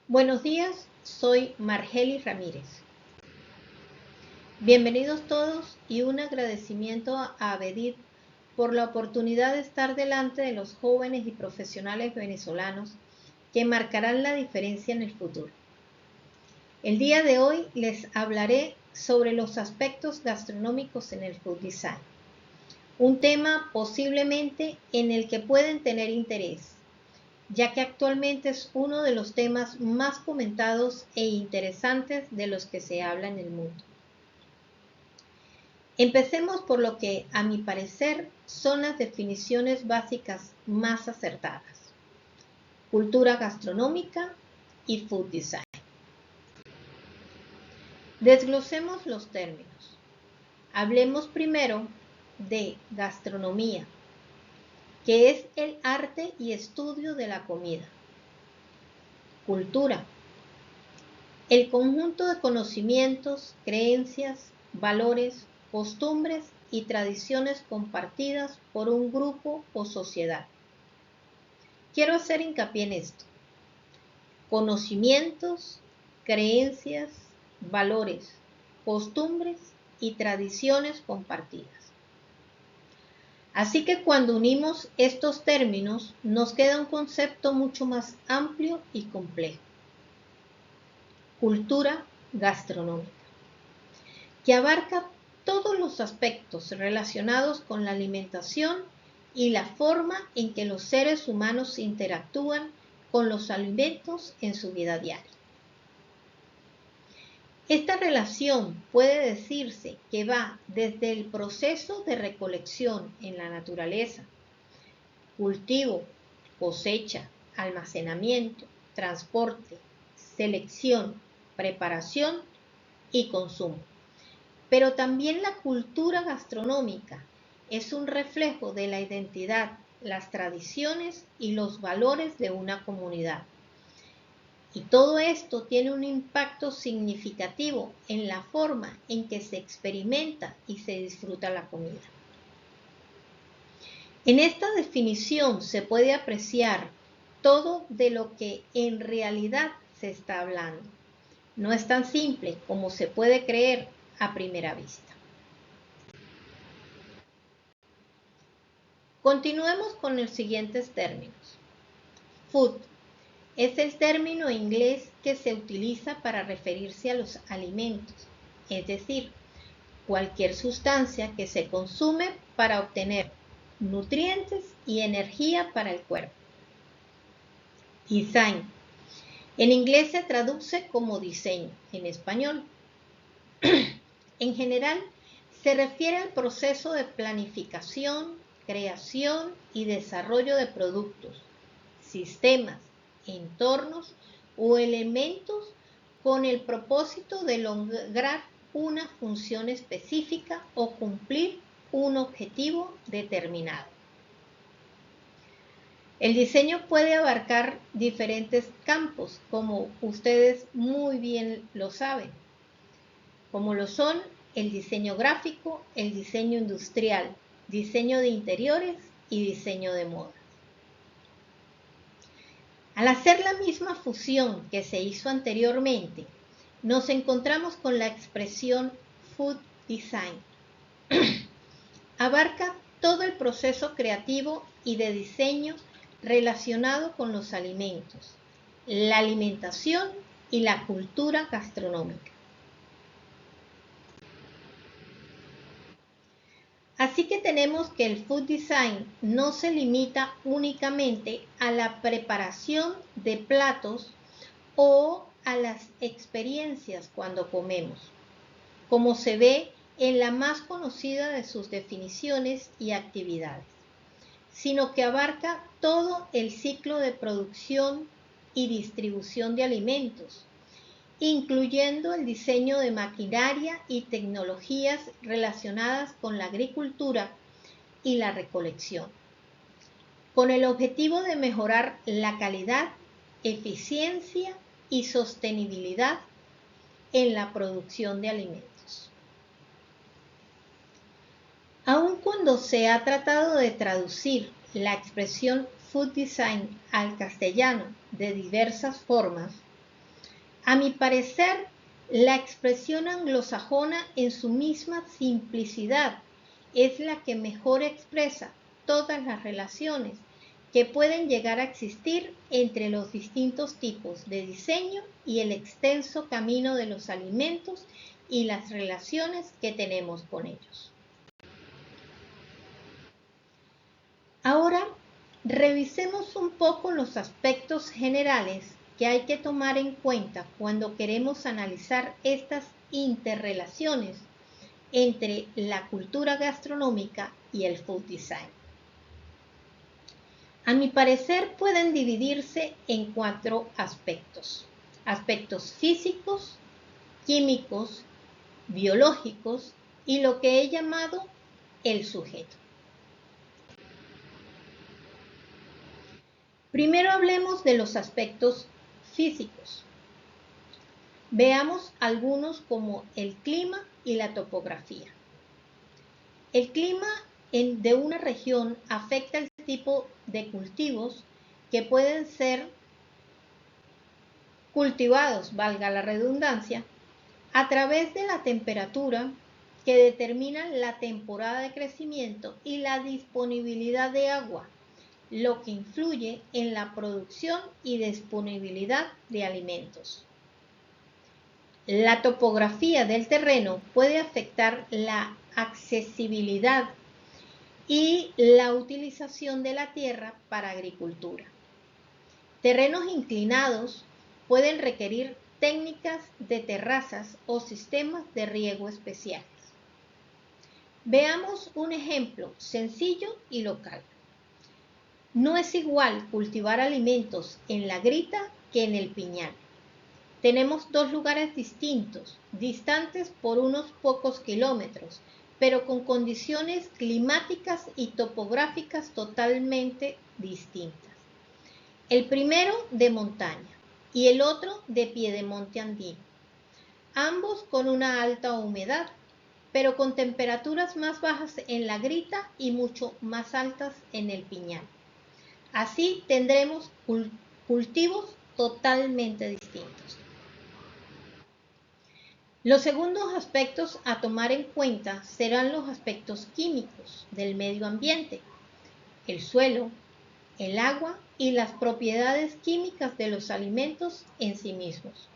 Buenos días, soy Margely Ramírez. Bienvenidos todos y un agradecimiento a Abedit por la oportunidad de estar delante de los jóvenes y profesionales venezolanos que marcarán la diferencia en el futuro. El día de hoy les hablaré sobre los aspectos gastronómicos en el food design, un tema posiblemente en el que pueden tener interés, ya que actualmente es uno de los temas más comentados e interesantes de los que se habla en el mundo. Empecemos por lo que, a mi parecer, son las definiciones básicas más acertadas: cultura gastronómica y food design. Desglosemos los términos. Hablemos primero de gastronomía, que es el arte y estudio de la comida. Cultura, el conjunto de conocimientos, creencias, valores, costumbres y tradiciones compartidas por un grupo o sociedad. Quiero hacer hincapié en esto: conocimientos, creencias, valores, costumbres y tradiciones compartidas. Así que cuando unimos estos términos, nos queda un concepto mucho más amplio y complejo: cultura gastronómica, que abarca todos los aspectos relacionados con la alimentación y la forma en que los seres humanos interactúan con los alimentos en su vida diaria. Esta relación puede decirse que va desde el proceso de recolección en la naturaleza, cultivo, cosecha, almacenamiento, transporte, selección, preparación y consumo. Pero también la cultura gastronómica es un reflejo de la identidad, las tradiciones y los valores de una comunidad. Y todo esto tiene un impacto significativo en la forma en que se experimenta y se disfruta la comida. En esta definición se puede apreciar todo de lo que en realidad se está hablando. No es tan simple como se puede creer a primera vista. Continuemos con los siguientes términos. Food es el término inglés que se utiliza para referirse a los alimentos, es decir, cualquier sustancia que se consume para obtener nutrientes y energía para el cuerpo. Design. En inglés se traduce como diseño, en español. En general, se refiere al proceso de planificación, creación y desarrollo de productos, sistemas, entornos o elementos con el propósito de lograr una función específica o cumplir un objetivo determinado. El diseño puede abarcar diferentes campos, como ustedes muy bien lo saben, como lo son el diseño gráfico, el diseño industrial, diseño de interiores y diseño de moda. Al hacer la misma fusión que se hizo anteriormente, nos encontramos con la expresión food design. Abarca todo el proceso creativo y de diseño relacionado con los alimentos, la alimentación y la cultura gastronómica. Así que tenemos que el food design no se limita únicamente a la preparación de platos o a las experiencias cuando comemos, como se ve en la más conocida de sus definiciones y actividades, sino que abarca todo el ciclo de producción y distribución de alimentos, incluyendo el diseño de maquinaria y tecnologías relacionadas con la agricultura y la recolección, con el objetivo de mejorar la calidad, eficiencia y sostenibilidad en la producción de alimentos. Aun cuando se ha tratado de traducir la expresión food design al castellano de diversas formas, A mi parecer, la expresión anglosajona en su misma simplicidad es la que mejor expresa todas las relaciones que pueden llegar a existir entre los distintos tipos de diseño y el extenso camino de los alimentos y las relaciones que tenemos con ellos. Ahora, revisemos un poco los aspectos generales que hay que tomar en cuenta cuando queremos analizar estas interrelaciones entre la cultura gastronómica y el food design. A mi parecer pueden dividirse en 4 aspectos. Aspectos físicos, químicos, biológicos y lo que he llamado el sujeto. Primero hablemos de los aspectos físicos. Veamos algunos como el clima y la topografía. El clima de una región afecta el tipo de cultivos que pueden ser cultivados, valga la redundancia, a través de la temperatura que determina la temporada de crecimiento y la disponibilidad de agua, lo que influye en la producción y disponibilidad de alimentos. La topografía del terreno puede afectar la accesibilidad y la utilización de la tierra para agricultura. Terrenos inclinados pueden requerir técnicas de terrazas o sistemas de riego especiales. Veamos un ejemplo sencillo y local. No es igual cultivar alimentos en la grita que en el piñal. Tenemos 2 lugares distintos, distantes por unos pocos kilómetros, pero con condiciones climáticas y topográficas totalmente distintas. El primero de montaña y el otro de piedemonte andino, ambos con una alta humedad, pero con temperaturas más bajas en la grita y mucho más altas en el piñal. Así tendremos cultivos totalmente distintos. Los segundos aspectos a tomar en cuenta serán los aspectos químicos del medio ambiente, el suelo, el agua y las propiedades químicas de los alimentos en sí mismos.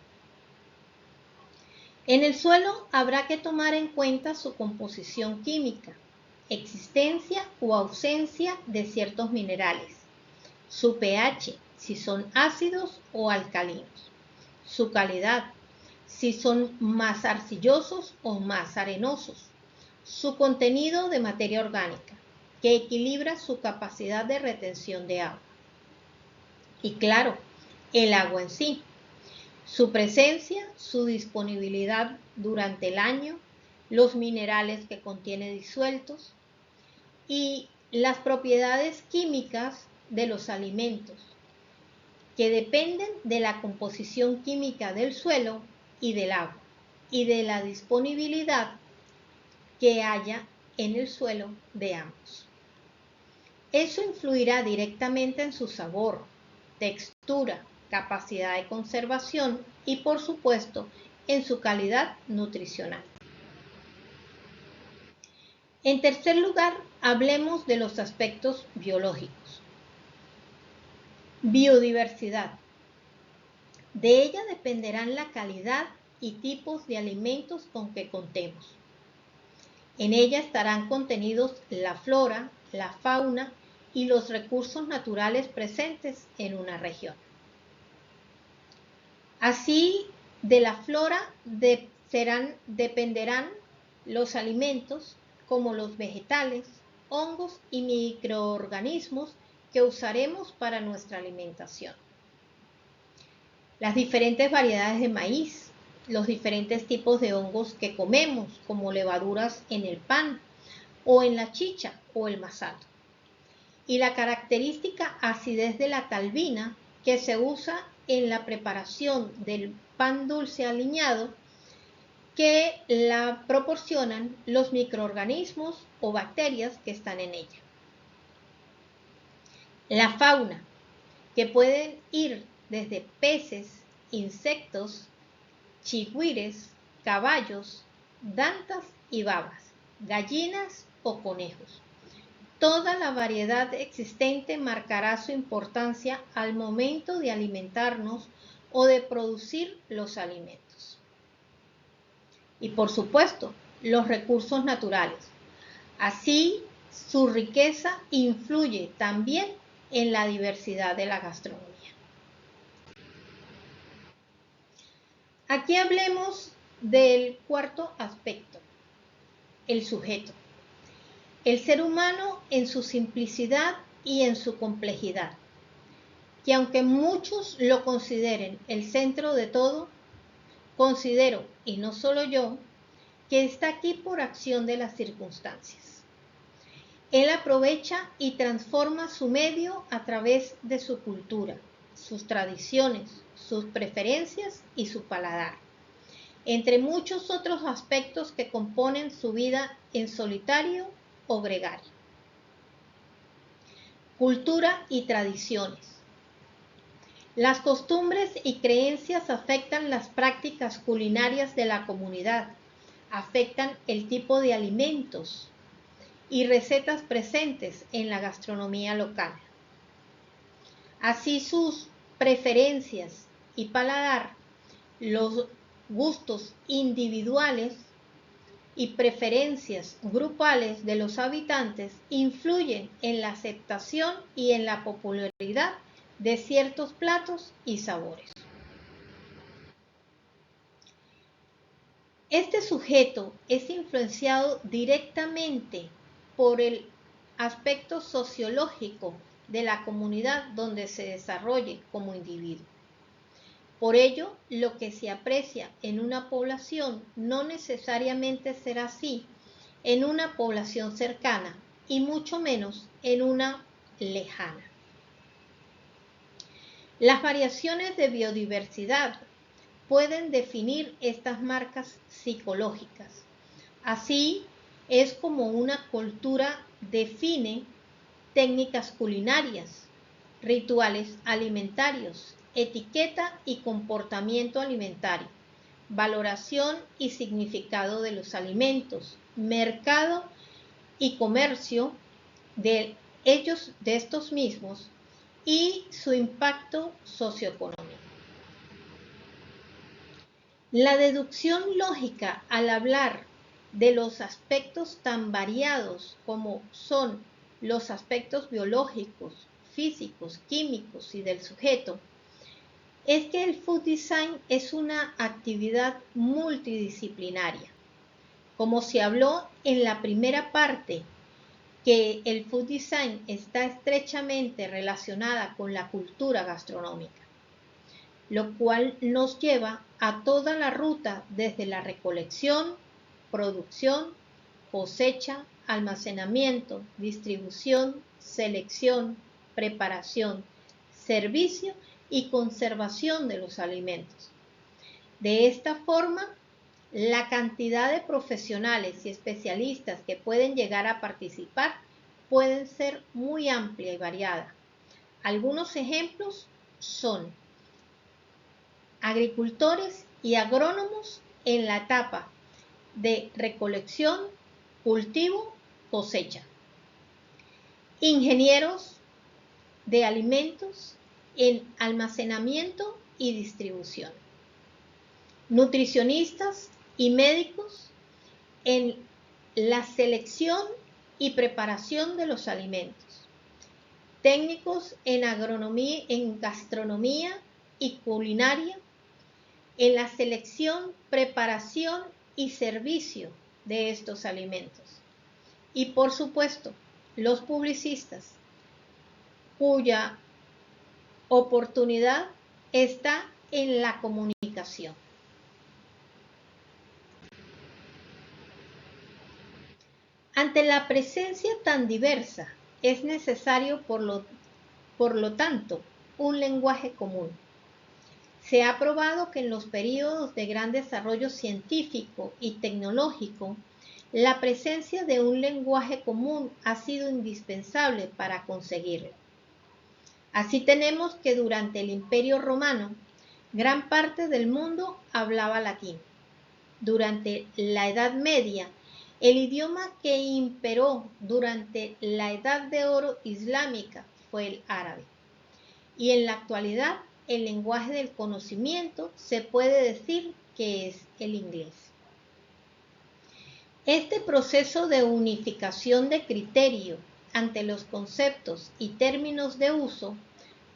En el suelo habrá que tomar en cuenta su composición química, existencia o ausencia de ciertos minerales, su pH, si son ácidos o alcalinos, su calidad, si son más arcillosos o más arenosos, su contenido de materia orgánica, que equilibra su capacidad de retención de agua. Y claro, el agua en sí, su presencia, su disponibilidad durante el año, los minerales que contiene disueltos y las propiedades químicas de los alimentos, que dependen de la composición química del suelo y del agua, y de la disponibilidad que haya en el suelo de ambos. Eso influirá directamente en su sabor, textura, capacidad de conservación y, por supuesto, en su calidad nutricional. En tercer lugar, hablemos de los aspectos biológicos. Biodiversidad. De ella dependerán la calidad y tipos de alimentos con que contemos. En ella estarán contenidos la flora, la fauna y los recursos naturales presentes en una región. Así, de la flora dependerán los alimentos como los vegetales, hongos y microorganismos que usaremos para nuestra alimentación. Las diferentes variedades de maíz, los diferentes tipos de hongos que comemos, como levaduras en el pan o en la chicha o el masato. Y la característica acidez de la talbina que se usa en la preparación del pan dulce aliñado, que la proporcionan los microorganismos o bacterias que están en ella. La fauna, que pueden ir desde peces, insectos, chigüires, caballos, dantas y babas, gallinas o conejos. Toda la variedad existente marcará su importancia al momento de alimentarnos o de producir los alimentos. Y por supuesto, los recursos naturales. Así, su riqueza influye también en la diversidad de la gastronomía. Aquí hablemos del cuarto aspecto, el sujeto. El ser humano en su simplicidad y en su complejidad, que aunque muchos lo consideren el centro de todo, considero, y no solo yo, que está aquí por acción de las circunstancias. Él aprovecha y transforma su medio a través de su cultura, sus tradiciones, sus preferencias y su paladar, entre muchos otros aspectos que componen su vida en solitario o gregario. Cultura y tradiciones. Las costumbres y creencias afectan las prácticas culinarias de la comunidad, afectan el tipo de alimentos y recetas presentes en la gastronomía local. Así sus preferencias y paladar, los gustos individuales y preferencias grupales de los habitantes influyen en la aceptación y en la popularidad de ciertos platos y sabores. Este sujeto es influenciado directamente por el aspecto sociológico de la comunidad donde se desarrolle como individuo. Por ello, lo que se aprecia en una población no necesariamente será así en una población cercana y mucho menos en una lejana. Las variaciones de biodiversidad pueden definir estas marcas psicológicas. Así es como una cultura define técnicas culinarias, rituales alimentarios, etiqueta y comportamiento alimentario, valoración y significado de los alimentos, mercado y comercio de estos mismos y su impacto socioeconómico. La deducción lógica al hablar de los aspectos tan variados como son los aspectos biológicos, físicos, químicos y del sujeto, es que el food design es una actividad multidisciplinaria. Como se habló en la primera parte, que el food design está estrechamente relacionada con la cultura gastronómica, lo cual nos lleva a toda la ruta desde la recolección, producción, cosecha, almacenamiento, distribución, selección, preparación, servicio y conservación de los alimentos. De esta forma, la cantidad de profesionales y especialistas que pueden llegar a participar pueden ser muy amplia y variada. Algunos ejemplos son agricultores y agrónomos en la etapa de recolección, cultivo, cosecha. Ingenieros de alimentos en almacenamiento y distribución. Nutricionistas y médicos en la selección y preparación de los alimentos. Técnicos en agronomía, en gastronomía y culinaria, en la selección, preparación y servicio de estos alimentos. Y por supuesto, los publicistas, cuya oportunidad está en la comunicación. Ante la presencia tan diversa, es necesario, por lo tanto, un lenguaje común. Se ha probado que en los periodos de gran desarrollo científico y tecnológico, la presencia de un lenguaje común ha sido indispensable para conseguirlo. Así tenemos que durante el Imperio Romano, Gran parte del mundo hablaba latín. Durante la Edad Media, el idioma que imperó durante la Edad de Oro islámica fue el árabe. Y en la actualidad, el lenguaje del conocimiento se puede decir que es el inglés. Este proceso de unificación de criterio ante los conceptos y términos de uso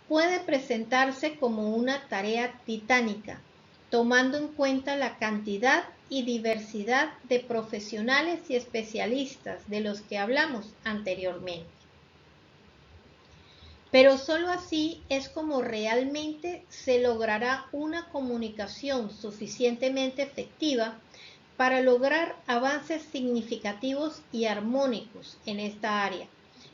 puede presentarse como una tarea titánica, tomando en cuenta la cantidad y diversidad de profesionales y especialistas de los que hablamos anteriormente. Pero solo así es como realmente se logrará una comunicación suficientemente efectiva para lograr avances significativos y armónicos en esta área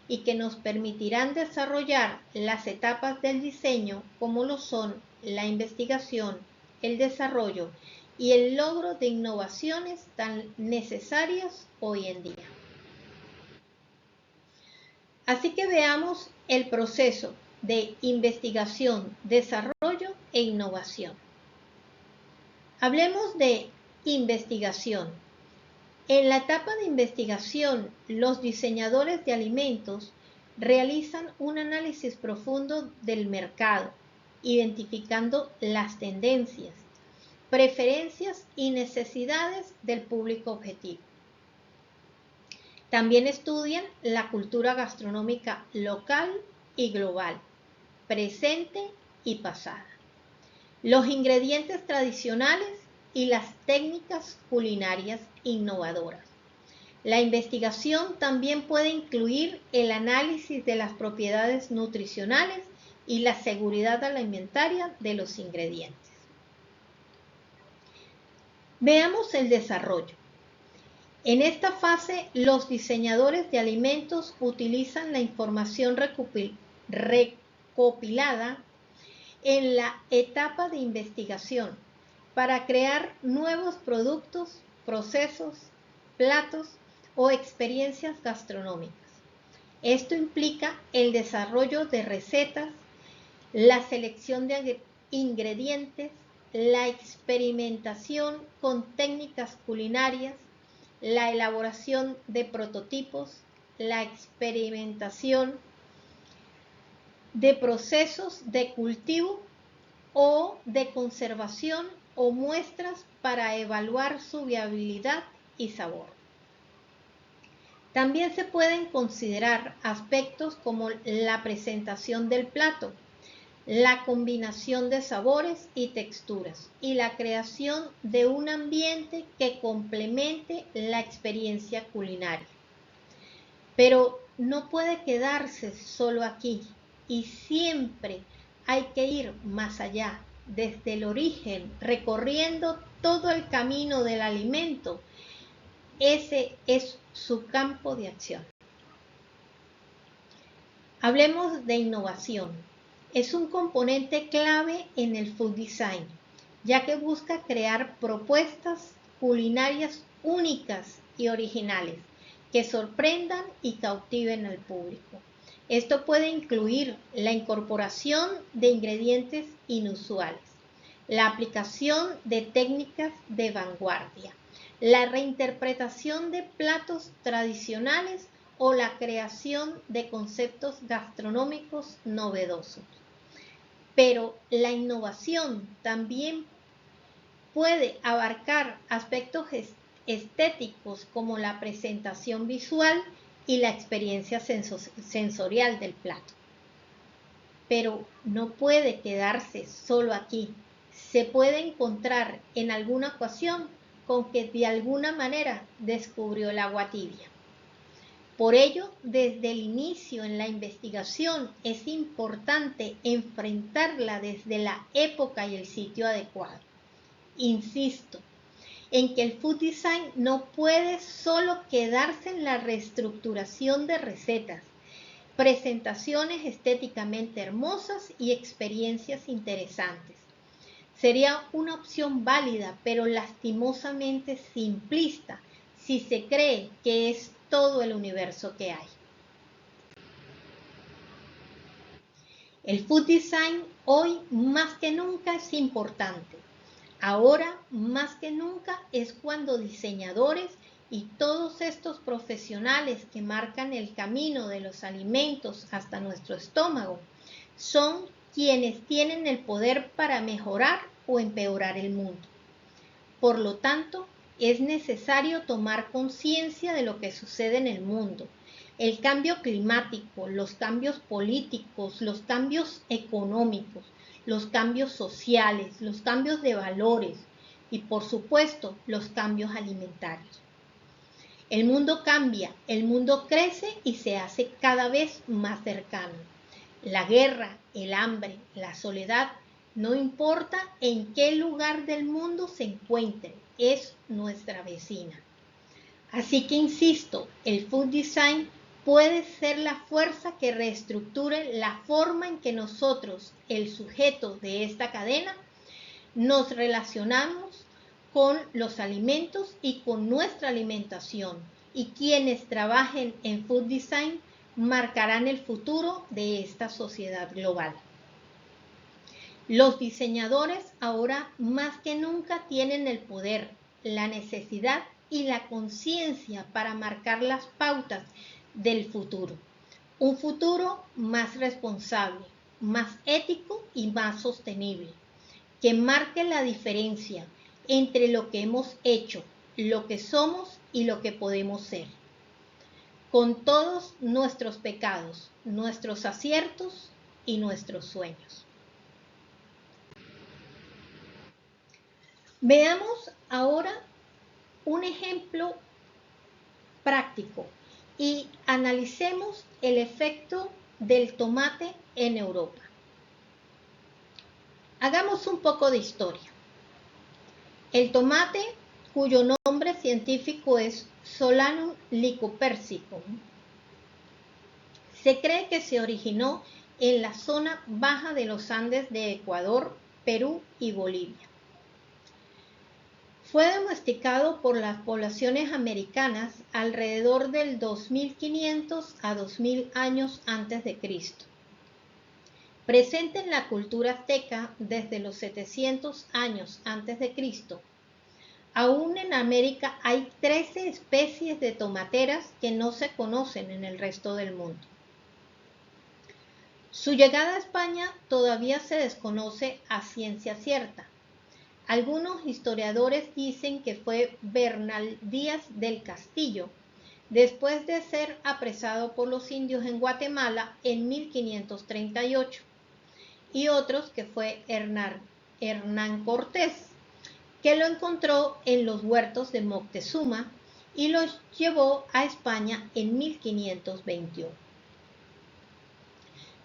y que nos permitirán desarrollar las etapas del diseño como lo son la investigación, el desarrollo y el logro de innovaciones tan necesarias hoy en día. Así que veamos el proceso de investigación, desarrollo e innovación. Hablemos de investigación. En la etapa de investigación, los diseñadores de alimentos realizan un análisis profundo del mercado, identificando las tendencias, preferencias y necesidades del público objetivo. También estudian la cultura gastronómica local y global, presente y pasada, los ingredientes tradicionales y las técnicas culinarias innovadoras. La investigación también puede incluir el análisis de las propiedades nutricionales y la seguridad alimentaria de los ingredientes. Veamos el desarrollo. En esta fase, los diseñadores de alimentos utilizan la información recopilada en la etapa de investigación para crear nuevos productos, procesos, platos o experiencias gastronómicas. Esto implica el desarrollo de recetas, la selección de ingredientes, la experimentación con técnicas culinarias, la elaboración de prototipos, la experimentación de procesos de cultivo o de conservación o muestras para evaluar su viabilidad y sabor. También se pueden considerar aspectos como la presentación del plato, la combinación de sabores y texturas y la creación de un ambiente que complemente la experiencia culinaria. Pero no puede quedarse solo aquí y siempre hay que ir más allá, desde el origen, recorriendo todo el camino del alimento. Ese es su campo de acción. Hablemos de innovación. Es un componente clave en el food design, ya que busca crear propuestas culinarias únicas y originales que sorprendan y cautiven al público. Esto puede incluir la incorporación de ingredientes inusuales, la aplicación de técnicas de vanguardia, la reinterpretación de platos tradicionales o la creación de conceptos gastronómicos novedosos. Pero la innovación también puede abarcar aspectos estéticos como la presentación visual y la experiencia sensorial del plato. Pero no puede quedarse solo aquí. Se puede encontrar en alguna ocasión con que de alguna manera descubrió el agua tibia. Por ello, desde el inicio en la investigación es importante enfrentarla desde la época y el sitio adecuado. Insisto en que el food design no puede solo quedarse en la reestructuración de recetas, presentaciones estéticamente hermosas y experiencias interesantes. Sería una opción válida, pero lastimosamente simplista, si se cree que es todo el universo que hay. El food design hoy más que nunca es importante. Ahora más que nunca es cuando diseñadores y todos estos profesionales que marcan el camino de los alimentos hasta nuestro estómago son quienes tienen el poder para mejorar o empeorar el mundo. Por lo tanto, es necesario tomar conciencia de lo que sucede en el mundo. El cambio climático, los cambios políticos, los cambios económicos, los cambios sociales, los cambios de valores y, por supuesto, los cambios alimentarios. El mundo cambia, el mundo crece y se hace cada vez más cercano. La guerra, el hambre, la soledad, no importa en qué lugar del mundo se encuentre, es nuestra vecina. Así que insisto, el food design puede ser la fuerza que reestructure la forma en que nosotros, el sujeto de esta cadena, nos relacionamos con los alimentos y con nuestra alimentación. Y quienes trabajen en food design marcarán el futuro de esta sociedad global. Los diseñadores ahora más que nunca tienen el poder, la necesidad y la conciencia para marcar las pautas del futuro. Un futuro más responsable, más ético y más sostenible, que marque la diferencia entre lo que hemos hecho, lo que somos y lo que podemos ser. Con todos nuestros pecados, nuestros aciertos y nuestros sueños. Veamos ahora un ejemplo práctico y analicemos el efecto del tomate en Europa. Hagamos un poco de historia. El tomate, cuyo nombre científico es Solanum lycopersicum, se cree que se originó en la zona baja de los Andes de Ecuador, Perú y Bolivia. Fue domesticado por las poblaciones americanas alrededor del 2500 a 2000 años antes de Cristo. Presente en la cultura azteca desde los 700 años antes de Cristo, aún en América hay 13 especies de tomateras que no se conocen en el resto del mundo. Su llegada a España todavía se desconoce a ciencia cierta. Algunos historiadores dicen que fue Bernal Díaz del Castillo, después de ser apresado por los indios en Guatemala en 1538, y otros que fue Hernán Cortés, que lo encontró en los huertos de Moctezuma y los llevó a España en 1521.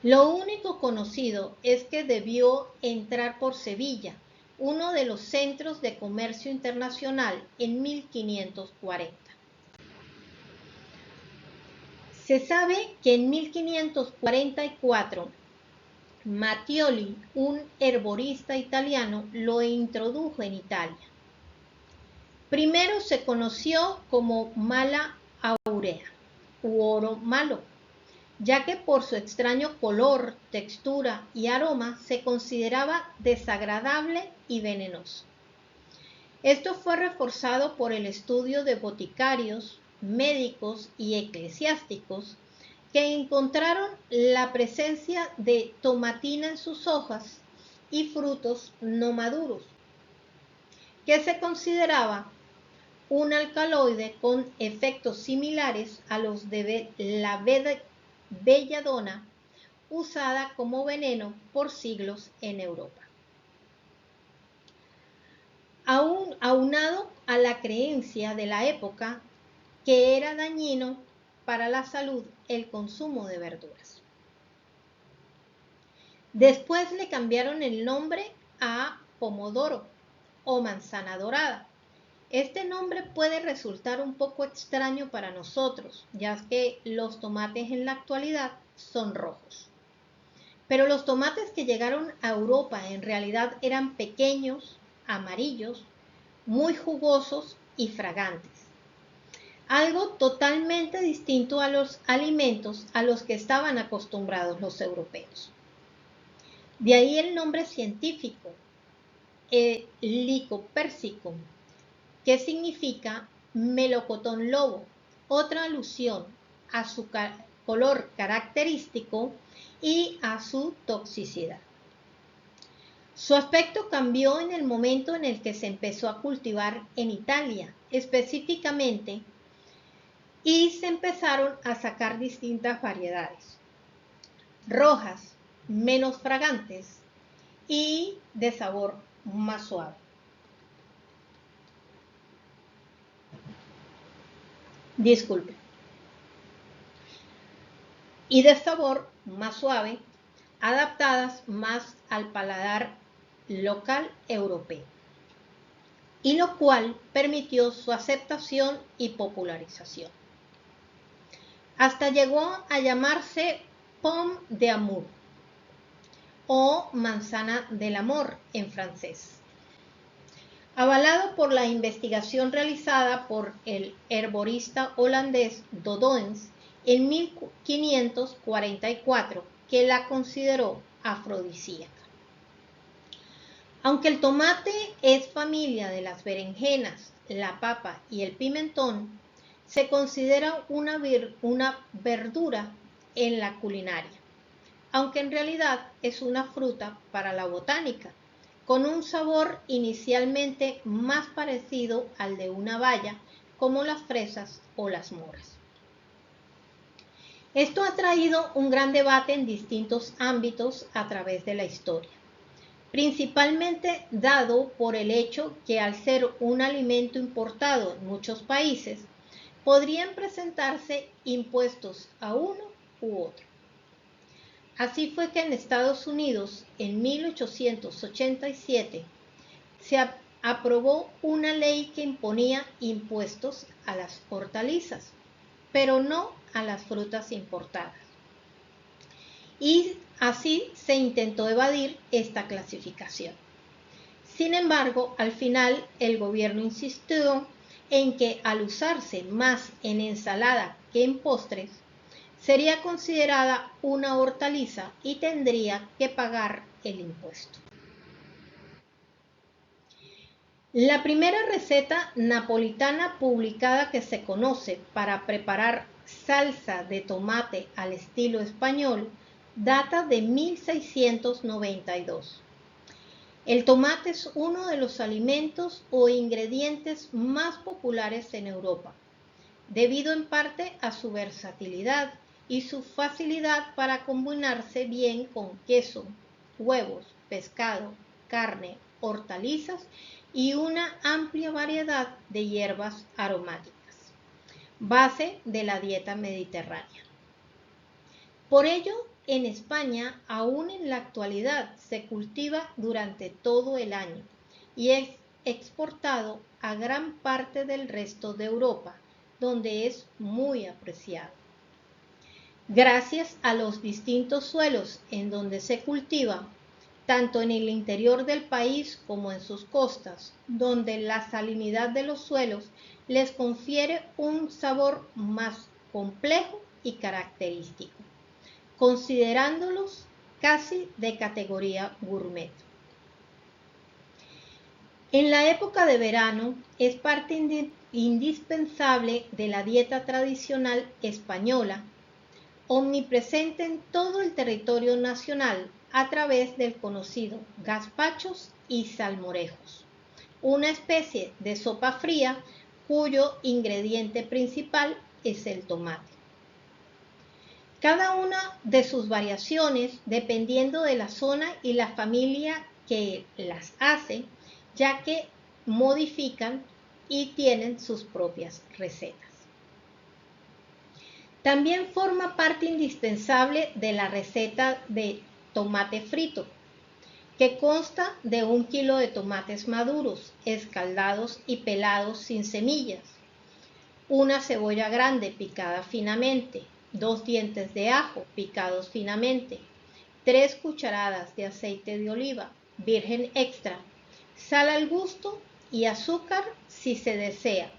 Lo único conocido es que debió entrar por Sevilla, uno de los centros de comercio internacional, en 1540. Se sabe que en 1544 Mattioli, un herborista italiano, lo introdujo en Italia. Primero se conoció como mala aurea, u oro malo, ya que por su extraño color, textura y aroma se consideraba desagradable y venenoso. Esto fue reforzado por el estudio de boticarios, médicos y eclesiásticos que encontraron la presencia de tomatina en sus hojas y frutos no maduros, que se consideraba un alcaloide con efectos similares a los de la belladona, usada como veneno por siglos en Europa. Aunado a la creencia de la época que era dañino para la salud el consumo de verduras. Después le cambiaron el nombre a pomodoro o manzana dorada. Este nombre puede resultar un poco extraño para nosotros, ya que los tomates en la actualidad son rojos. Pero los tomates que llegaron a Europa en realidad eran pequeños, amarillos, muy jugosos y fragantes. Algo totalmente distinto a los alimentos a los que estaban acostumbrados los europeos. De ahí el nombre científico, Lycopersicum, que significa melocotón lobo, otra alusión a su color característico y a su toxicidad. Su aspecto cambió en el momento en el que se empezó a cultivar en Italia, específicamente, y se empezaron a sacar distintas variedades, rojas, menos fragantes y de sabor más suave. Disculpe. Y de sabor más suave, adaptadas más al paladar local europeo, y lo cual permitió su aceptación y popularización. Hasta llegó a llamarse pomme d'amour o manzana del amor en francés. Avalado por la investigación realizada por el herborista holandés Dodons en 1544, que la consideró afrodisíaca. Aunque el tomate es familia de las berenjenas, la papa y el pimentón, se considera una verdura en la culinaria, aunque en realidad es una fruta para la botánica, con un sabor inicialmente más parecido al de una baya, como las fresas o las moras. Esto ha traído un gran debate en distintos ámbitos a través de la historia, principalmente dado por el hecho que al ser un alimento importado en muchos países, podrían presentarse impuestos a uno u otro. Así fue que en Estados Unidos, en 1887, se aprobó una ley que imponía impuestos a las hortalizas, pero no a las frutas importadas. Y así se intentó evadir esta clasificación. Sin embargo, al final el gobierno insistió en que al usarse más en ensalada que en postres, sería considerada una hortaliza y tendría que pagar el impuesto. La primera receta napolitana publicada que se conoce para preparar salsa de tomate al estilo español data de 1692. El tomate es uno de los alimentos o ingredientes más populares en Europa, debido en parte a su versatilidad y su facilidad para combinarse bien con queso, huevos, pescado, carne, hortalizas y una amplia variedad de hierbas aromáticas, base de la dieta mediterránea. Por ello, en España, aún en la actualidad, se cultiva durante todo el año y es exportado a gran parte del resto de Europa, donde es muy apreciado. Gracias a los distintos suelos en donde se cultiva, tanto en el interior del país como en sus costas, donde la salinidad de los suelos les confiere un sabor más complejo y característico, considerándolos casi de categoría gourmet. En la época de verano es parte indispensable de la dieta tradicional española, omnipresente en todo el territorio nacional a través del conocido gazpachos y salmorejos, una especie de sopa fría cuyo ingrediente principal es el tomate. Cada una de sus variaciones, dependiendo de la zona y la familia que las hace, ya que modifican y tienen sus propias recetas. También forma parte indispensable de la receta de tomate frito, que consta de 1 kilo de tomates maduros, escaldados y pelados sin semillas, una cebolla grande picada finamente, 2 dientes de ajo picados finamente, 3 cucharadas de aceite de oliva virgen extra, sal al gusto y azúcar si se desea,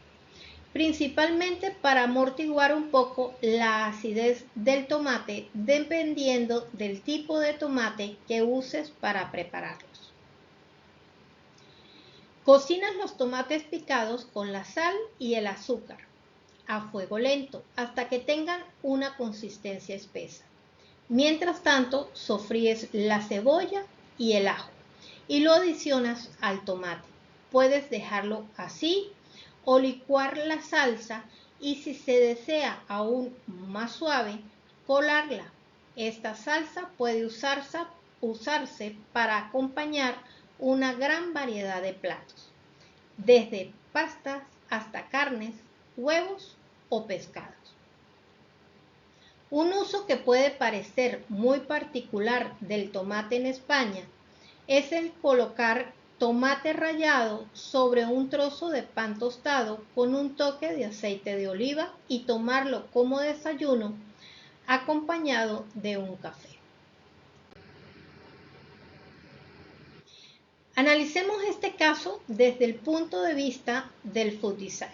principalmente para amortiguar un poco la acidez del tomate dependiendo del tipo de tomate que uses para prepararlos. Cocinas los tomates picados con la sal y el azúcar a fuego lento hasta que tengan una consistencia espesa. Mientras tanto, sofríes la cebolla y el ajo y lo adicionas al tomate. Puedes dejarlo así o licuar la salsa y si se desea aún más suave, colarla. Esta salsa puede usarse para acompañar una gran variedad de platos, desde pastas hasta carnes, huevos o pescados. Un uso que puede parecer muy particular del tomate en España es el colocar tomate rallado sobre un trozo de pan tostado con un toque de aceite de oliva y tomarlo como desayuno acompañado de un café. Analicemos este caso desde el punto de vista del food design.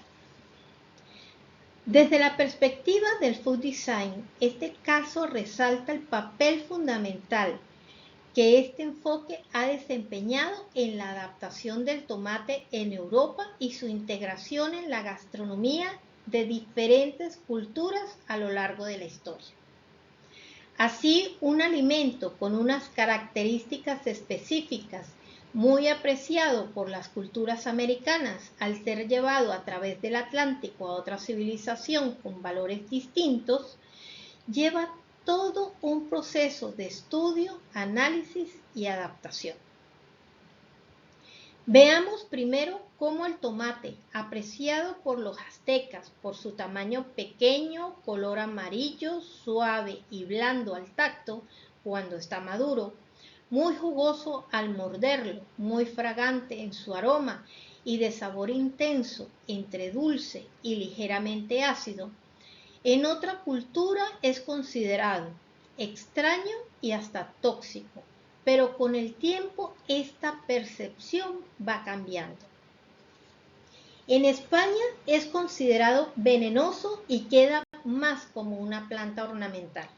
Desde la perspectiva del food design, este caso resalta el papel fundamental que este enfoque ha desempeñado en la adaptación del tomate en Europa y su integración en la gastronomía de diferentes culturas a lo largo de la historia. Así, un alimento con unas características específicas muy apreciado por las culturas americanas al ser llevado a través del Atlántico a otra civilización con valores distintos, lleva todo un proceso de estudio, análisis y adaptación. Veamos primero cómo el tomate, apreciado por los aztecas por su tamaño pequeño, color amarillo, suave y blando al tacto cuando está maduro, muy jugoso al morderlo, muy fragante en su aroma y de sabor intenso entre dulce y ligeramente ácido, en otra cultura es considerado extraño y hasta tóxico, pero con el tiempo esta percepción va cambiando. En España es considerado venenoso y queda más como una planta ornamental.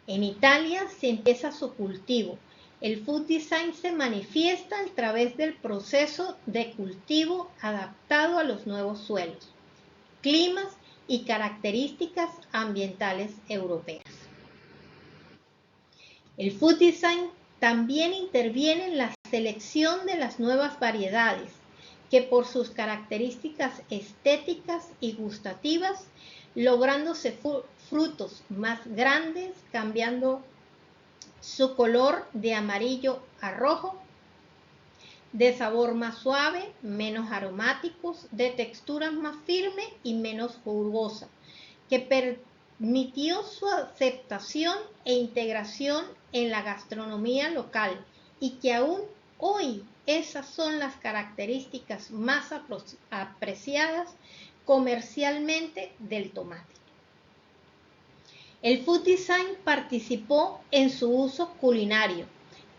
En Italia se empieza su cultivo. El food design se manifiesta a través del proceso de cultivo adaptado a los nuevos suelos, climas y características ambientales europeas. El food design también interviene en la selección de las nuevas variedades, que por sus características estéticas y gustativas, lográndose frutos más grandes, cambiando su color de amarillo a rojo, de sabor más suave, menos aromáticos, de textura más firme y menos jugosa, que permitió su aceptación e integración en la gastronomía local y que aún hoy esas son las características más apreciadas comercialmente del tomate. El food design participó en su uso culinario,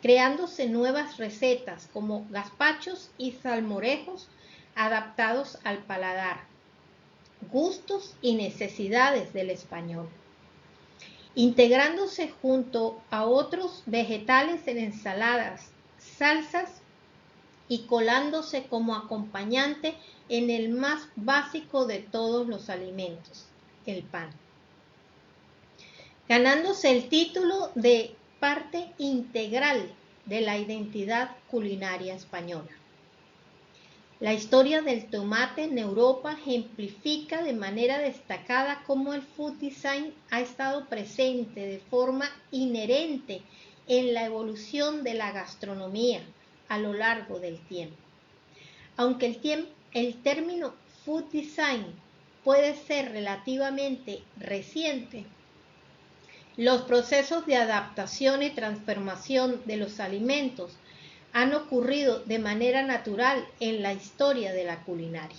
creándose nuevas recetas como gazpachos y salmorejos adaptados al paladar, gustos y necesidades del español, integrándose junto a otros vegetales en ensaladas, salsas y colándose como acompañante en el más básico de todos los alimentos, el pan, ganándose el título de parte integral de la identidad culinaria española. La historia del tomate en Europa ejemplifica de manera destacada cómo el food design ha estado presente de forma inherente en la evolución de la gastronomía a lo largo del tiempo. Aunque el término food design puede ser relativamente reciente, los procesos de adaptación y transformación de los alimentos han ocurrido de manera natural en la historia de la culinaria.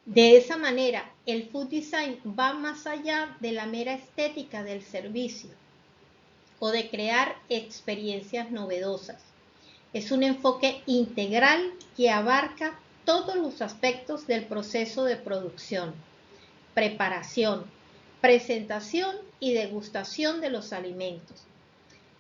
De esa manera, el food design va más allá de la mera estética del servicio o de crear experiencias novedosas. Es un enfoque integral que abarca todos los aspectos del proceso de producción, preparación, presentación y degustación de los alimentos.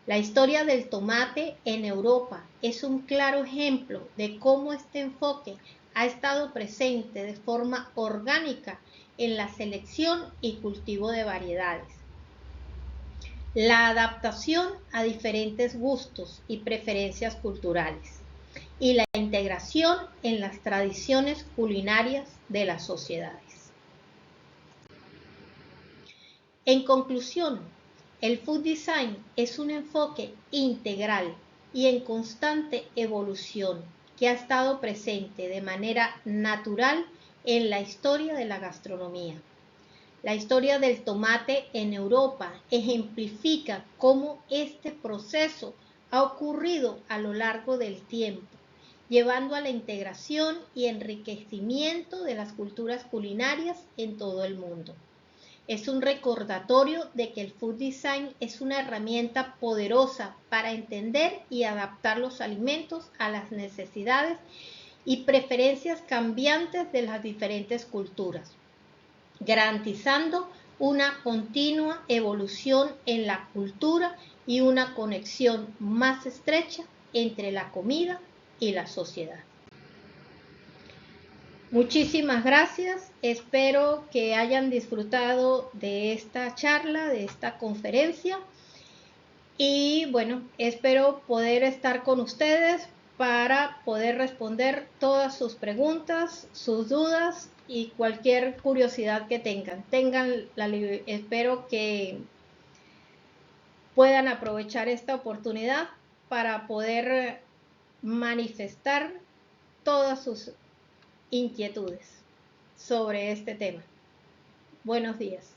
La historia del tomate en Europa es un claro ejemplo de cómo este enfoque ha estado presente de forma orgánica en la selección y cultivo de variedades. La adaptación a diferentes gustos y preferencias culturales y la integración en las tradiciones culinarias de las sociedades. En conclusión, el food design es un enfoque integral y en constante evolución que ha estado presente de manera natural en la historia de la gastronomía. La historia del tomate en Europa ejemplifica cómo este proceso ha ocurrido a lo largo del tiempo, llevando a la integración y enriquecimiento de las culturas culinarias en todo el mundo. Es un recordatorio de que el food design es una herramienta poderosa para entender y adaptar los alimentos a las necesidades y preferencias cambiantes de las diferentes culturas, garantizando una continua evolución en la cultura y una conexión más estrecha entre la comida y la sociedad. Muchísimas gracias, espero que hayan disfrutado de esta charla, de esta conferencia y bueno, espero poder estar con ustedes para poder responder todas sus preguntas, sus dudas y cualquier curiosidad que tengan. Espero que puedan aprovechar esta oportunidad para poder manifestar todas sus inquietudes sobre este tema. Buenos días.